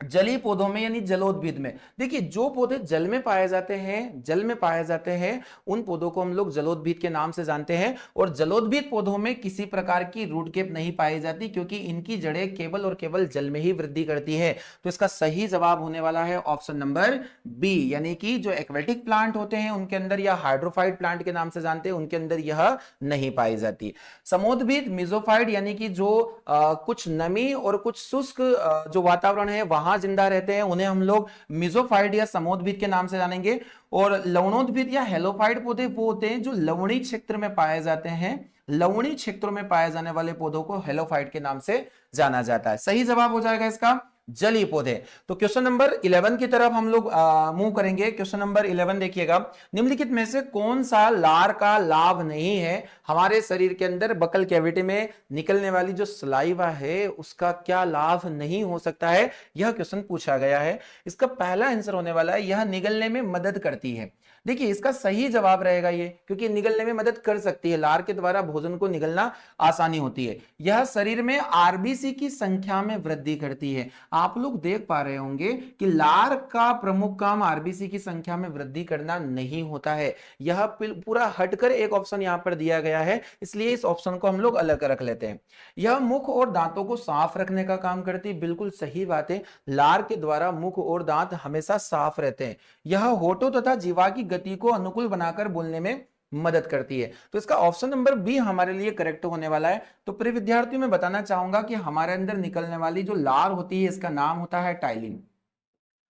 जलीय पौधों में, यानी जलोद्भिद में। देखिए जो पौधे जल में पाए जाते हैं, जल में पाए जाते हैं, उन पौधों को हम लोग जलोद्भिद के नाम से जानते हैं। और जलोद्भिद पौधों में किसी प्रकार की रूट केप नहीं पाई जाती, क्योंकि इनकी जड़ें केवल और केवल जल में ही वृद्धि करती है। तो इसका सही जवाब होने वाला है ऑप्शन नंबर बी, यानी कि जो एक्वेटिक प्लांट होते हैं उनके अंदर, या हाइड्रोफाइट प्लांट के नाम से जानते हैं, उनके अंदर यह नहीं पाई जाती। समोद्भिद, मिजोफाइट, यानी कि जो कुछ नमी और कुछ शुष्क जो वातावरण है वहां जिंदा रहते हैं, उन्हें हम लोग मिजोफाइट या समोद्भिद के नाम से जानेंगे। और लवणोद्भिद या हेलोफाइट पौधे वो होते हैं जो लवणीय क्षेत्र में पाए जाते हैं। लवणीय क्षेत्रों में पाए जाने वाले पौधों को हेलोफाइट के नाम से जाना जाता है। सही जवाब हो जाएगा इसका जलीय पौधे। तो क्वेश्चन नंबर 11 की तरफ हम लोग मूव करेंगे। क्वेश्चन नंबर 11 देखिएगा, निम्नलिखित में से कौन सा लार का लाभ नहीं है? हमारे शरीर के अंदर बकल कैविटी में निकलने वाली जो सलाइवा है उसका क्या लाभ नहीं हो सकता है, यह क्वेश्चन पूछा गया है। इसका पहला आंसर होने वाला है यह निगलने में मदद करती है। देखिए इसका सही जवाब रहेगा ये, क्योंकि निगलने में मदद कर सकती है, लार के द्वारा भोजन को निगलना आसानी होती है। यह शरीर में आरबीसी की संख्या में वृद्धि करती है। आप लोग देख पा रहे होंगे कि लार का प्रमुख काम आरबीसी की संख्या में वृद्धि करना नहीं होता है। यह पूरा हटकर एक ऑप्शन यहां पर दिया गया है, इसलिए इस ऑप्शन को हम लोग अलग रख लेते हैं। यह मुख और दांतों को साफ रखने का काम करती है। बिल्कुल सही बात है, लार के द्वारा मुख और दांत हमेशा साफ रहते हैं। यह होठों तथा जीवा की गति को अनुकूल बनाकर बोलने में मदद करती है। तो इसका ऑप्शन नंबर बी हमारे लिए करेक्ट होने वाला है। तो प्रिय विद्यार्थियों में बताना चाहूंगा कि हमारे अंदर निकलने वाली जो लार होती है इसका नाम होता है टाइलिन।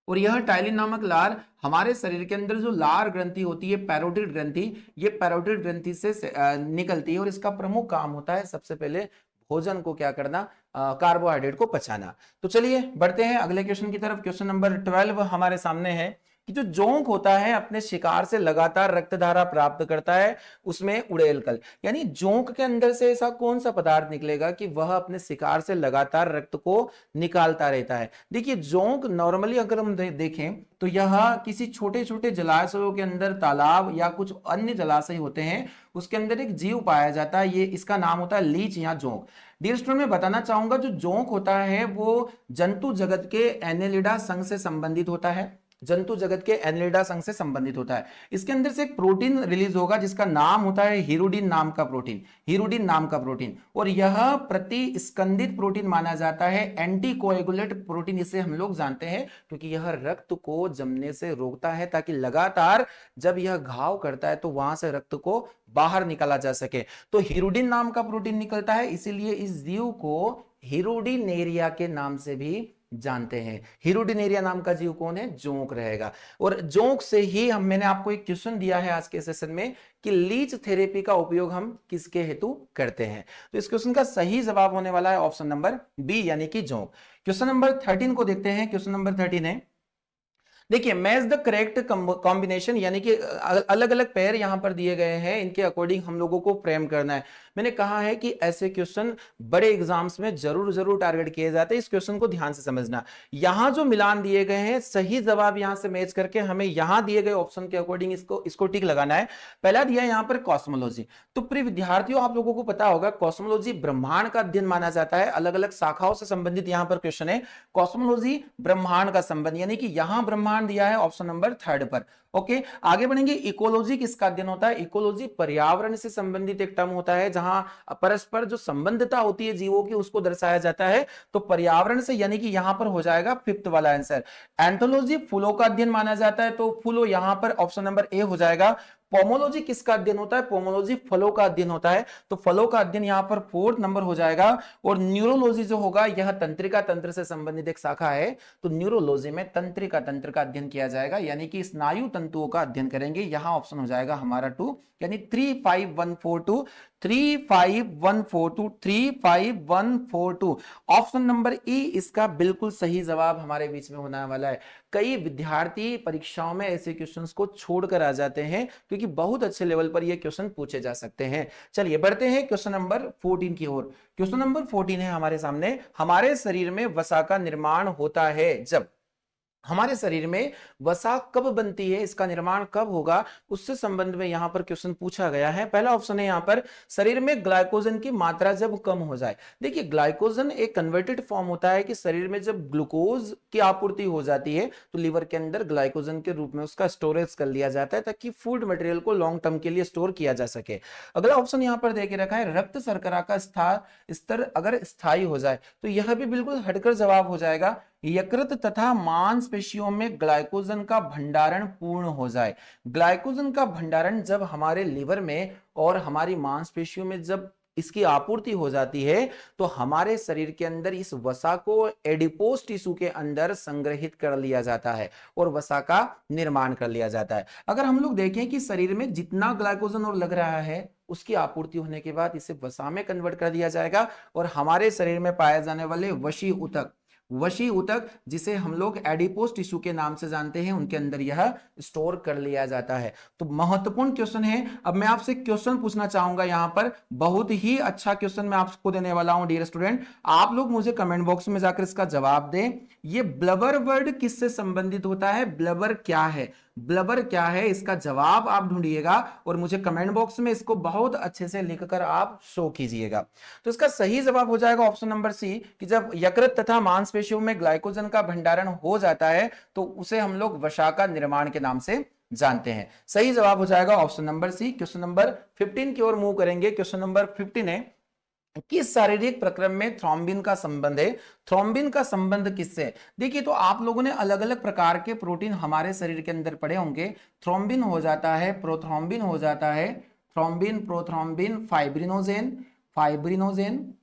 और यह टाइलिन नामक लार हमारे शरीर के अंदर जो लार ग्रंथि होती है, पैरोटिड ग्रंथि, ये पैरोटिड ग्रंथि से निकलती है। और इसका प्रमुख काम होता है सबसे पहले भोजन को क्या करना, कार्बोहाइड्रेट को पचाना। तो चलिए बढ़ते हैं अगले क्वेश्चन की तरफ। क्वेश्चन नंबर 12 हमारे सामने है कि जो जोंक होता है अपने शिकार से लगातार रक्त धारा प्राप्त करता है, उसमें उड़ेलकल, यानी जोंक के अंदर से ऐसा कौन सा पदार्थ निकलेगा कि वह अपने शिकार से लगातार रक्त को निकालता रहता है। देखिए जोंक नॉर्मली अगर हम देखें तो यह किसी छोटे छोटे जलाशयों के अंदर, तालाब या कुछ अन्य जलाशय होते हैं, उसके अंदर एक जीव पाया जाता है, ये इसका नाम होता है लीच या जोंक। डियर स्टूडेंट मैं बताना चाहूंगा जो जोंक होता है वो जंतु जगत के एनेलिडा संघ से संबंधित होता है। जंतु जगत के एनेलिडा संघ से संबंधित होता है। इसके अंदर से एक प्रोटीन रिलीज होगा जिसका नाम होता है हीरोडिन नाम का प्रोटीन, हीरोडिन नाम का प्रोटीन। और यह प्रतिस्कंदित प्रोटीन माना जाता है, एंटीकोएगुलेट प्रोटीन इसे हम लोग जानते हैं, क्योंकि यह रक्त को जमने से रोकता है, ताकि लगातार जब यह घाव करता है तो वहां से रक्त को बाहर निकाला जा सके। तो हीरोडिन नाम का प्रोटीन निकलता है, इसीलिए इस जीव को हीरोडिनेरिया के नाम से भी जानते हैं। हीरोडिनेरिया नाम का जीव कौन है? जोंक रहेगा। और जोंक से ही मैंने आपको एक क्वेश्चन दिया है आज के सेशन में कि लीच थेरेपी का उपयोग हम किसके हेतु करते हैं। तो इस क्वेश्चन का सही जवाब होने वाला है ऑप्शन नंबर बी, यानी कि जोंक। क्वेश्चन नंबर 13 को देखते हैं। क्वेश्चन नंबर 13 है, देखिए मैच द करेक्ट कॉम्बिनेशन, यानी कि अलग अलग पेयर यहां पर दिए गए हैं, इनके अकॉर्डिंग हम लोगों को फ्रेम करना है। मैंने कहा है कि ऐसे क्वेश्चन बड़े एग्जाम्स में जरूर जरूर टारगेट किए जाते हैं, इस क्वेश्चन को ध्यान से समझना। यहां जो मिलान दिए गए हैं, सही जवाब यहां से मैच करके हमें यहां दिए गए ऑप्शन के अकॉर्डिंग इसको टिक लगाना है। पहला दिया है यहां पर कॉस्मोलॉजी। तो प्रिय विद्यार्थियों आप लोगों को पता होगा कॉस्मोलॉजी ब्रह्मांड का अध्ययन माना जाता है, अलग अलग शाखाओं से संबंधित यहां पर क्वेश्चन है। कॉस्मोलॉजी ब्रह्मांड का संबंध, यानी कि यहां ब्रह्मांड दिया है ऑप्शन नंबर 3 पर। ओके आगे बढ़ेंगे। इकोलॉजी किसका अध्ययन होता है? इकोलॉजी पर्यावरण से संबंधित एक टर्म होता है, जहां परस्पर जो संबंधता होती है जीवों की उसको दर्शाया जाता है। तो पर्यावरण से, यानी कि यहां पर हो जाएगा 5th वाला आंसर। एंथोलॉजी फूलों का अध्ययन माना जाता है, तो फूलों यहां पर ऑप्शन नंबर ए हो जाएगा। पोमोलॉजी किसका अध्ययन होता है? पोमोलॉजी फलों का अध्ययन होता है, तो फलों का अध्ययन यहां पर 4th नंबर हो जाएगा। और न्यूरोलॉजी जो होगा यह तंत्रिका तंत्र से संबंधित एक शाखा है, तो न्यूरोलॉजी में तंत्रिका तंत्र का अध्ययन किया जाएगा, यानी कि स्नायु तंतुओं का अध्ययन करेंगे। यहां ऑप्शन हो जाएगा हमारा 2, यानी 35142, 35142, 35142। ऑप्शन नंबर ई इसका बिल्कुल सही जवाब हमारे बीच में होने वाला है। कई विद्यार्थी परीक्षाओं में ऐसे क्वेश्चंस को छोड़कर आ जाते हैं, क्योंकि बहुत अच्छे लेवल पर ये क्वेश्चन पूछे जा सकते हैं। चलिए बढ़ते हैं क्वेश्चन नंबर 14 की ओर। क्वेश्चन नंबर 14 है हमारे सामने, हमारे शरीर में वसा का निर्माण होता है जब, हमारे शरीर में वसा कब बनती है, इसका निर्माण कब होगा, उससे संबंध में यहां पर क्वेश्चन पूछा गया है। पहला ऑप्शन है यहां पर, शरीर में ग्लाइकोजन की मात्रा जब कम हो जाए। देखिए ग्लाइकोजन एक कन्वर्टेड फॉर्म होता है कि शरीर में जब ग्लूकोज की आपूर्ति हो जाती है तो लीवर के अंदर ग्लाइकोजन के रूप में उसका स्टोरेज कर लिया जाता है, ताकि फूड मटेरियल को लॉन्ग टर्म के लिए स्टोर किया जा सके। अगला ऑप्शन यहां पर देके रखा है, रक्त शर्करा का स्तर अगर स्थायी हो जाए, तो यह भी बिल्कुल हटकर जवाब हो जाएगा, यकृत तथा मांसपेशियों में ग्लाइकोजन का भंडारण पूर्ण हो जाए। ग्लाइकोजन का भंडारण जब हमारे लिवर में और हमारी मांसपेशियों में जब इसकी आपूर्ति हो जाती है, तो हमारे शरीर के अंदर इस वसा को एडिपोज टिश्यू के अंदर संग्रहित कर लिया जाता है और वसा का निर्माण कर लिया जाता है। अगर हम लोग देखें कि शरीर में जितना ग्लाइकोजन और लग रहा है, उसकी आपूर्ति होने के बाद इसे वसा में कन्वर्ट कर दिया जाएगा, और हमारे शरीर में पाए जाने वाले वशी ऊतक, वशी ऊतक जिसे हम लोग एडिपोज टिश्यू के नाम से जानते हैं, उनके अंदर यह स्टोर कर लिया जाता है। तो महत्वपूर्ण क्वेश्चन है। अब मैं आपसे क्वेश्चन पूछना चाहूंगा, यहां पर बहुत ही अच्छा क्वेश्चन मैं आपको देने वाला हूं डियर स्टूडेंट, आप लोग मुझे कमेंट बॉक्स में जाकर इसका जवाब दें। ये ब्लबर वर्ड किससे संबंधित होता है? ब्लबर क्या है? ब्लबर क्या है, इसका जवाब आप ढूंढिएगा और मुझे कमेंट बॉक्स में इसको बहुत अच्छे से लिखकर आप शो कीजिएगा। तो इसका सही जवाब हो जाएगा ऑप्शन नंबर सी, कि जब यकृत तथा मांसपेशियों में ग्लाइकोजन का भंडारण हो जाता है तो उसे हम लोग वसा का निर्माण के नाम से जानते हैं। सही जवाब हो जाएगा option number C. Question number 15 की ओर मूव करेंगे। क्वेश्चन नंबर 15 है, किस शारीरिक प्रक्रम में थ्रोम्बिन का संबंध है? थ्रोम्बिन का संबंध किससे? देखिए, तो आप लोगों ने अलग अलग प्रकार के प्रोटीन हमारे शरीर के अंदर पढ़े होंगे। थ्रोम्बिन हो जाता है, प्रोथ्रोम्बिन हो जाता है, thrombin, prothrombin, fibrinogen, fibrinogen,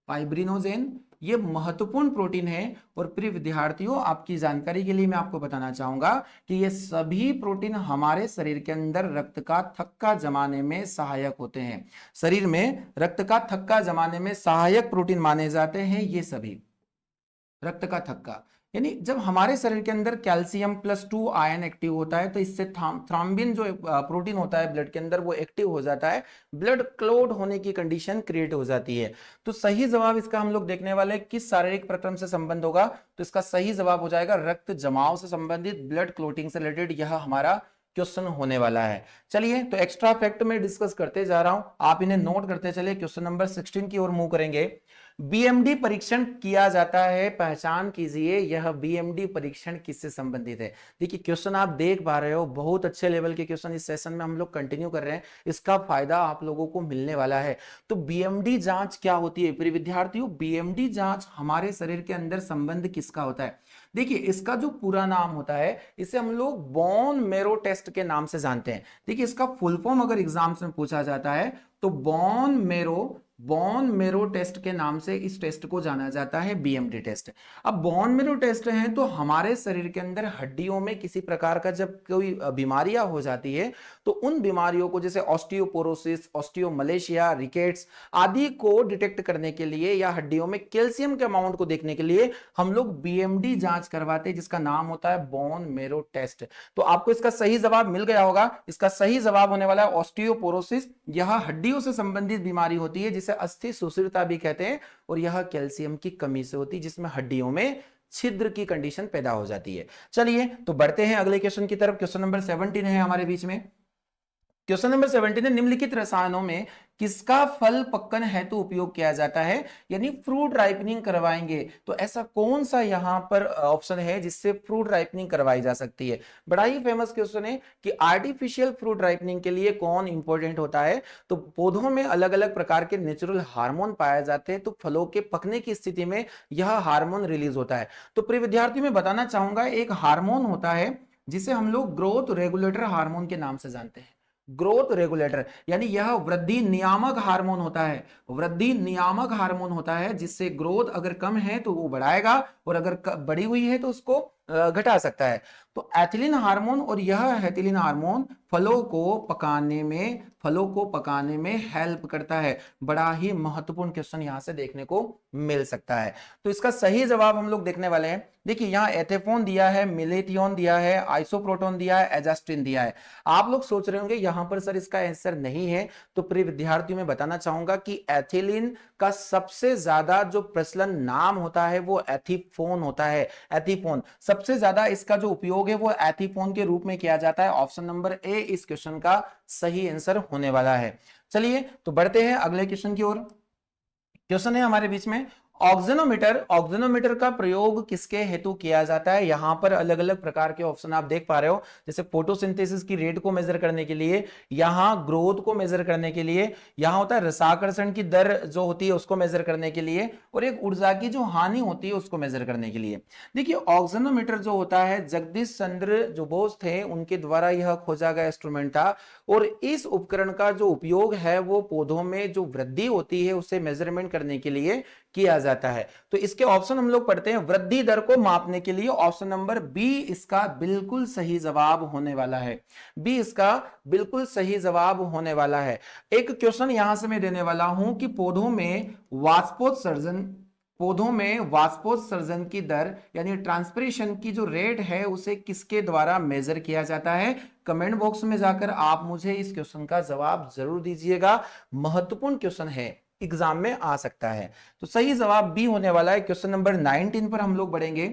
fibrinogen, ये महत्वपूर्ण प्रोटीन है। और प्रिय विद्यार्थियों, आपकी जानकारी के लिए मैं आपको बताना चाहूंगा कि ये सभी प्रोटीन हमारे शरीर के अंदर रक्त का थक्का जमाने में सहायक होते हैं। शरीर में रक्त का थक्का जमाने में सहायक प्रोटीन माने जाते हैं ये सभी। रक्त का थक्का यानी जब हमारे शरीर के अंदर कैल्शियम+2 आयन एक्टिव होता है, तो इससे थ्रोम्बिन जो प्रोटीन होता है ब्लड के अंदर, वो एक्टिव हो जाता है, ब्लड क्लॉट होने की कंडीशन क्रिएट हो जाती है। तो सही जवाब इसका हम लोग देखने वाले किस शारीरिक प्रक्रम से संबंध होगा, तो इसका सही जवाब हो जाएगा रक्त जमाव से संबंधित, ब्लड क्लोटिंग से रिलेटेड यह हमारा क्वेश्चन होने वाला है। चलिए, तो एक्स्ट्रा फैक्ट में डिस्कस करते जा रहा हूं, आप इन्हें नोट करते चले। क्वेश्चन नंबर 16 की ओर मूव करेंगे। बीएमडी परीक्षण किया जाता है, पहचान कीजिए यह बीएमडी परीक्षण किससे संबंधित है। देखिए, क्वेश्चन आप देख पा रहे हो, बहुत अच्छे लेवल के क्वेश्चन इस सेशन में हम लोग कंटिन्यू कर रहे हैं, इसका फायदा आप लोगों को मिलने वाला है। तो बीएमडी जांच क्या होती है प्रिय विद्यार्थियों? बीएमडी जांच हमारे शरीर के अंदर संबंध किसका होता है? देखिए, इसका जो पूरा नाम होता है, इसे हम लोग बोन मैरो टेस्ट के नाम से जानते हैं। देखिए, इसका फुल फॉर्म अगर एग्जाम्स में पूछा जाता है तो बोन मैरो टेस्ट के नाम से इस टेस्ट को जाना जाता है, बीएमडी टेस्ट। अब बोन मैरो टेस्ट है तो हमारे शरीर के अंदर हड्डियों में किसी प्रकार का जब कोई बीमारियां हो जाती है, तो उन बीमारियों को, जैसे ऑस्टियोपोरोसिस, ऑस्टियोमलेशिया, रिकेट्स आदि को डिटेक्ट करने के लिए, या हड्डियों में कैल्शियम के अमाउंट को देखने के लिए हम लोग बीएमडी जांच करवाते हैं, जिसका नाम होता है बोन मैरो टेस्ट। तो आपको इसका सही जवाब मिल गया होगा। इसका सही जवाब होने वाला है ऑस्टियोपोरोसिस। यह हड्डियों से संबंधित बीमारी होती है जिसे अस्थि सुषिरता भी कहते हैं, और यह कैल्शियम की कमी से होती है, जिसमें हड्डियों में छिद्र की कंडीशन पैदा हो जाती है। चलिए, तो बढ़ते हैं अगले क्वेश्चन की तरफ। क्वेश्चन नंबर 17 है हमारे बीच में। क्वेश्चन नंबर 17 है, निम्नलिखित रसायनों में किसका फल पक्कन हेतु उपयोग किया जाता है? यानी फ्रूट राइपनिंग करवाएंगे, तो ऐसा कौन सा यहां पर ऑप्शन है जिससे फ्रूट राइपनिंग करवाई जा सकती है? बड़ा ही फेमस क्वेश्चन है कि आर्टिफिशियल फ्रूट राइपनिंग के लिए कौन इंपॉर्टेंट होता है? तो पौधों में अलग अलग प्रकार के नेचुरल हार्मोन पाए जाते हैं, तो फलों के पकने की स्थिति में यह हार्मोन रिलीज होता है। तो प्रिय विद्यार्थी, मैं बताना चाहूंगा, एक हार्मोन होता है जिसे हम लोग ग्रोथ रेगुलेटर हार्मोन के नाम से जानते हैं। ग्रोथ रेगुलेटर, यानी यह वृद्धि नियामक हार्मोन होता है, वृद्धि नियामक हार्मोन होता है, जिससे ग्रोथ अगर कम है तो वो बढ़ाएगा और अगर बढ़ी हुई है तो उसको घटा सकता है। तो एथिलीन हार्मोन, और यह एथिलीन हार्मोन फलों को पकाने में हेल्प करता है। बड़ा ही महत्वपूर्ण क्वेश्चन यहां से देखने को मिल सकता है। तो इसका सही जवाब हम लोग देखने वाले हैं। देखिए यहां एथेफोन दिया है, मिलेटियोन दिया है, आइसोप्रोटोन दिया है, एजास्ट्रिन दिया है। आप लोग सोच रहे होंगे यहां पर सर इसका आंसर नहीं है, तो प्रिय विद्यार्थियों में बताना चाहूंगा कि एथिलीन का सबसे ज्यादा जो प्रचलन नाम होता है वो एथिफोन होता है। एथिफोन सबसे ज्यादा इसका जो उपयोग है वो एथिफोन के रूप में किया जाता है। ऑप्शन नंबर ए इस क्वेश्चन का सही आंसर होने वाला है। चलिए तो बढ़ते हैं अगले क्वेश्चन की ओर। क्वेश्चन है हमारे बीच में, ऑक्सीनोमीटर, ऑक्सीनोमीटर का प्रयोग किसके हेतु किया जाता है? यहां पर अलग अलग प्रकार के ऑप्शन आप देख पा रहे हो, जैसे फोटोसिंथेसिस की रेट को मेजर करने के लिए, यहां ग्रोथ को मेजर करने के लिए, यहां होता है रसाकर्षण की दर जो होती है उसको मेजर करने के लिए, और एक ऊर्जा की जो हानि होती है उसको मेजर करने के लिए। देखिए ऑक्सीनोमीटर जो होता है जगदीश चंद्र जो बोस थे उनके द्वारा यह खोजा गया इंस्ट्रूमेंट था, और इस उपकरण का जो उपयोग है वो पौधों में जो वृद्धि होती है उसे मेजरमेंट करने के लिए किया जाता है। तो इसके ऑप्शन हम लोग पढ़ते हैं, वृद्धि दर को मापने के लिए ऑप्शन नंबर बी इसका बिल्कुल सही जवाब होने वाला है। बी इसका बिल्कुल सही जवाब होने वाला है। एक क्वेश्चन यहां से मैं देने वाला हूं कि पौधों में वाष्पोत्सर्जन की दर यानी ट्रांसपिरेशन की जो रेट है उसे किसके द्वारा मेजर किया जाता है? कमेंट बॉक्स में जाकर आप मुझे इस क्वेश्चन का जवाब जरूर दीजिएगा। महत्वपूर्ण क्वेश्चन है, एग्जाम में आ सकता है। तो सही जवाब बी होने वाला है। क्वेश्चन नंबर 19 पर हम लोग बढ़ेंगे।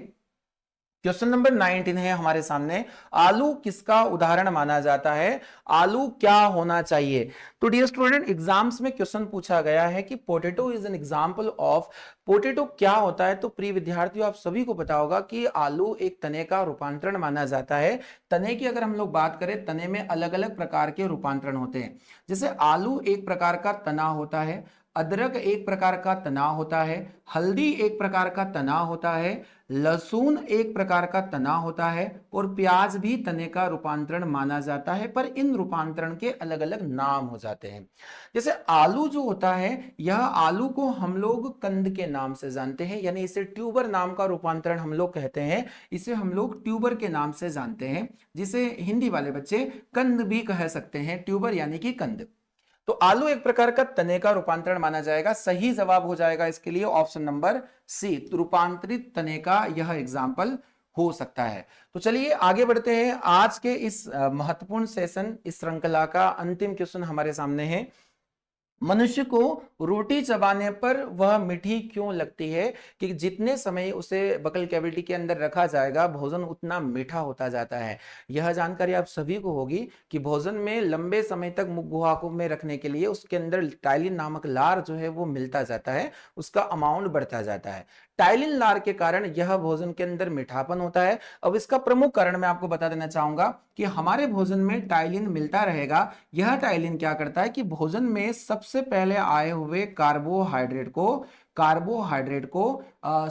क्वेश्चन नंबर 19 है हमारे सामने, आलू किसका उदाहरण माना जाता है? आलू क्या होना चाहिए? तो डियर स्टूडेंट एग्जाम्स में क्वेश्चन पूछा गया है कि potato is an example of, potato क्या होता है? तो प्रिय विद्यार्थियों आप सभी को पता होगा कि आलू एक तने का रूपांतरण माना जाता है। तने की अगर हम लोग बात करें, तने में अलग अलग प्रकार के रूपांतरण होते हैं। जैसे आलू एक प्रकार का तना होता है, अदरक एक प्रकार का तना होता है, हल्दी एक प्रकार का तना होता है, लहसुन एक प्रकार का तना होता है, और प्याज भी तने का रूपांतरण माना जाता है, पर इन रूपांतरण के अलग अलग नाम हो जाते हैं। जैसे आलू जो होता है, यह आलू को हम लोग कंद के नाम से जानते हैं, यानी इसे ट्यूबर नाम का रूपांतरण हम लोग कहते हैं, इसे हम लोग ट्यूबर के नाम से जानते हैं, जिसे हिंदी वाले बच्चे कंद भी कह सकते हैं, ट्यूबर यानी कि कंद। तो आलू एक प्रकार का तने का रूपांतरण माना जाएगा। सही जवाब हो जाएगा इसके लिए ऑप्शन नंबर सी, रूपांतरित तने का यह एग्जाम्पल हो सकता है। तो चलिए आगे बढ़ते हैं। आज के इस महत्वपूर्ण सेशन, इस श्रृंखला का अंतिम क्वेश्चन हमारे सामने है, मनुष्य को रोटी चबाने पर वह मीठी क्यों लगती है? कि जितने समय उसे बकल कैविटी के अंदर रखा जाएगा भोजन उतना मीठा होता जाता है। यह जानकारी आप सभी को होगी कि भोजन में लंबे समय तक मुख गुहा में रखने के लिए उसके अंदर टाइलिन नामक लार जो है वो मिलता जाता है, उसका अमाउंट बढ़ता जाता है। टाइलिन लार के कारण यह भोजन के अंदर मीठापन होता है। अब इसका प्रमुख कारण मैं आपको बता देना चाहूंगा कि हमारे भोजन में टाइलिन मिलता रहेगा। यह टाइलिन क्या करता है कि भोजन में सबसे पहले आए हुए कार्बोहाइड्रेट को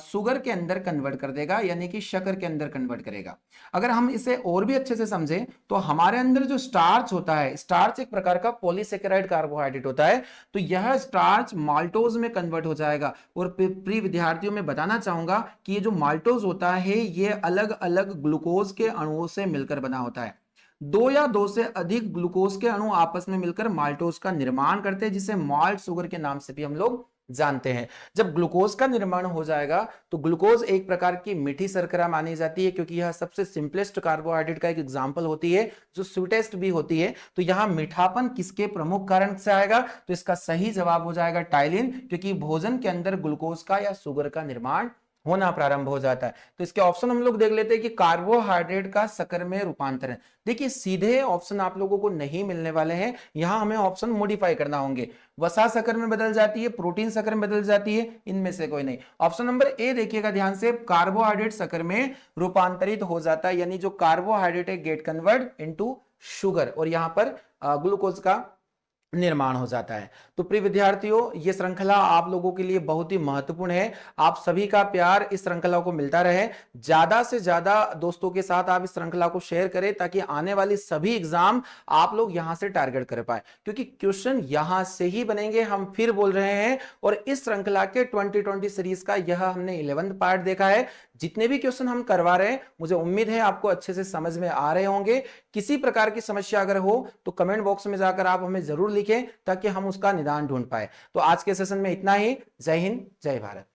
शुगर के अंदर कन्वर्ट कर देगा, यानी कि शक्कर के अंदर कन्वर्ट करेगा। अगर हम इसे और भी अच्छे से समझें तो हमारे अंदर जो स्टार्च होता है, स्टार्च एक प्रकार का पॉलीसेकेराइड कार्बोहाइड्रेट होता है, तो यह स्टार्च माल्टोज में कन्वर्ट हो जाएगा। और प्रिय विद्यार्थियों में बताना चाहूंगा कि ये जो माल्टोज होता है ये अलग अलग ग्लूकोज के अणुओं से मिलकर बना होता है। दो या दो से अधिक ग्लूकोज के अणु आपस में मिलकर माल्टोज का निर्माण करते हैं, जिसे माल्ट शुगर के नाम से भी हम लोग जानते हैं। जब ग्लूकोज का निर्माण हो जाएगा तो ग्लूकोज एक प्रकार की मीठी शर्करा मानी जाती है, क्योंकि यह सबसे सिंपलेस्ट कार्बोहाइड्रेट का एक एग्जांपल होती है, जो स्वीटेस्ट भी होती है। तो यहां मीठापन किसके प्रमुख कारण से आएगा? तो इसका सही जवाब हो जाएगा टाइलिन, क्योंकि भोजन के अंदर ग्लूकोज का या शुगर का निर्माण होना प्रारंभ हो जाता है। तो इसके ऑप्शन हम लोग देख लेते हैं कि कार्बोहाइड्रेट का शक्कर में रूपांतरण। देखिए सीधे ऑप्शन आप लोगों को नहीं मिलने वाले हैं, यहां हमें ऑप्शन मॉडिफाई करना होंगे। वसा शक्कर में बदल जाती है, प्रोटीन शक्कर में बदल जाती है, इनमें से कोई नहीं। ऑप्शन नंबर ए देखिएगा ध्यान से, कार्बोहाइड्रेट शक्कर में रूपांतरित हो जाता है, यानी जो कार्बोहाइड्रेट है गेट कन्वर्ट इनटू शुगर, और यहां पर ग्लूकोज का निर्माण हो जाता है। तो प्रिय विद्यार्थियों, ये श्रृंखला आप लोगों के लिए बहुत ही महत्वपूर्ण है। आप सभी का प्यार इस श्रृंखला को मिलता रहे। ज्यादा से ज्यादा दोस्तों के साथ आप इस श्रृंखला को शेयर करें ताकि आने वाली सभी एग्जाम आप लोग यहां से टारगेट कर पाए, क्योंकि क्वेश्चन यहां से ही बनेंगे। हम फिर बोल रहे हैं, और इस श्रृंखला के 2020 सीरीज का यह हमने 11वां पार्ट देखा है। जितने भी क्वेश्चन हम करवा रहे हैं, मुझे उम्मीद है आपको अच्छे से समझ में आ रहे होंगे। किसी प्रकार की समस्या अगर हो तो कमेंट बॉक्स में जाकर आप हमें जरूर लिखें ताकि हम उसका निदान ढूंढ पाए। तो आज के सेशन में इतना ही। जय हिंद, जय भारत।